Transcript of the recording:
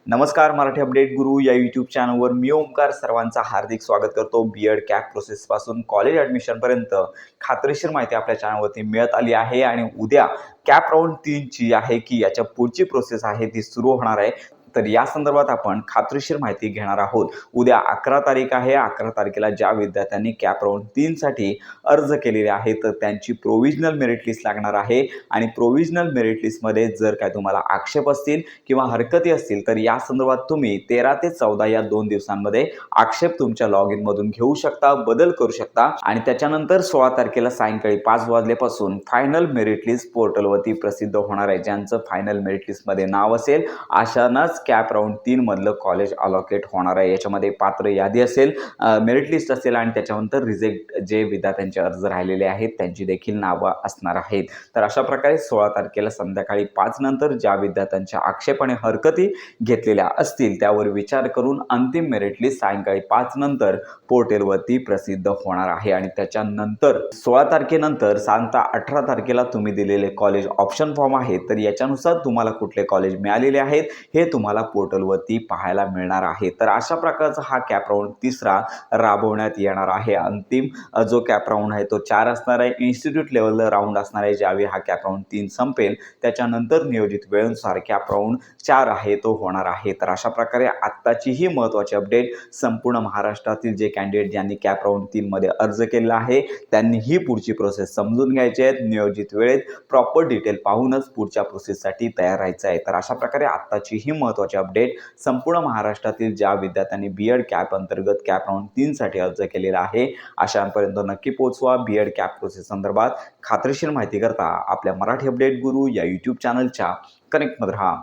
नमस्कार, मराठी अपडेट गुरु या यूट्यूब चॅनलवर मी ओमकार सर्वांचा हार्दिक स्वागत करतो। बीएड कॅप प्रोसेसपासून कॉलेज ॲडमिशनपर्यंत खात्रीशीर माहिती आपल्या चॅनलवरती मिळत आली आहे आणि उद्या कॅप राऊंड 3 ची आहे की याच्या पुढची प्रोसेस आहे ती सुरू होणार आहे। तर या संदर्भात आपण खात्रीशीर माहिती घेणार आहोत। उद्या 11 तारीख आहे। 11 तारखेला ज्या विद्यार्थ्यांनी कॅप राऊंड 3 साठी अर्ज केलेले आहे तर त्यांची प्रोव्हिजनल मेरिट लिस्ट लागणार आहे आणि प्रोव्हिजनल मेरिट लिस्टमध्ये जर काय तुम्हाला आक्षेप असतील किंवा हरकती असतील तर या संदर्भात तुम्ही 13 ते 14 या 2 दिवसांमध्ये आक्षेप तुमच्या लॉग इन मधून घेऊ शकता, बदल करू शकता आणि त्याच्यानंतर 16 तारखेला सायंकाळी 5 वाजल्यापासून फायनल मेरिट लिस्ट पोर्टलवरती प्रसिद्ध होणार आहे। ज्यांचं फायनल मेरिट लिस्टमध्ये नाव असेल अशांनाच कॅप राऊंड 3 मधलं कॉलेज अलॉकेट होणार आहे। याच्यामध्ये पात्र यादी असेल, मेरिट लिस्ट असेल आणि त्याच्यानंतर रिजेक्ट जे विद्यार्थ्यांचे अर्ज राहिलेले आहेत त्यांची देखील नावं असणार आहेत। तर अशा प्रकारे 16 तारखेला संध्याकाळी 5 नंतर ज्या विद्यार्थ्यांच्या आक्षेप आणि हरकती घेतलेल्या असतील त्यावर विचार करून अंतिम मेरिट लिस्ट सायंकाळी 5 नंतर पोर्टलवरती प्रसिद्ध होणार आहे आणि त्याच्यानंतर 16 तारखेनंतर साधारणतः 18 तारखेला तुम्ही दिलेले कॉलेज ऑप्शन फॉर्म आहे तर याच्यानुसार तुम्हाला कुठले कॉलेज मिळालेले आहेत हे तुम्हाला पोर्टलवरती पाहायला मिळणार आहे। तर अशा प्रकारचा हा कॅप राऊंड तिसरा राबवण्यात येणार आहे। अंतिम जो कॅप राऊंड आहे तो 4 असणार आहे। इन्स्टिट्यूट लेवलला राऊंड असणार आहे। ज्यावेळी हा कॅप राऊंड 3 संपेल त्याच्यानंतर नियोजित वेळेनुसार कॅप राऊंड 4 आहे तो होणार आहे। तर अशा प्रकारे आत्ताची ही महत्त्वाची अपडेट संपूर्ण महाराष्ट्रातील जे कॅन्डिडेट ज्यांनी कॅप राऊंड 3 मध्ये अर्ज केलेला आहे त्यांनी ही पुढची प्रोसेस समजून घ्यायची आहे। नियोजित वेळेत प्रॉपर डिटेल पाहूनच पुढच्या प्रोसेससाठी तयार राहायचं आहे। तर अशा प्रकारे आत्ताची ही महत्त्वाची अपडेट संपूर्ण महाराष्ट्रातील ज्या विद्यार्थ्यांनी बीएड कॅप अंतर्गत कॅप राऊंड 3 साठी अर्ज केलेला आहे अशांपर्यंत नक्की पोहोचवा। बीएड कॅप प्रोसेस संदर्भात खात्रीशीर माहिती करता आपल्या मराठी अपडेट गुरु या यूट्यूब चॅनलच्या कनेक्टमध्ये राहा।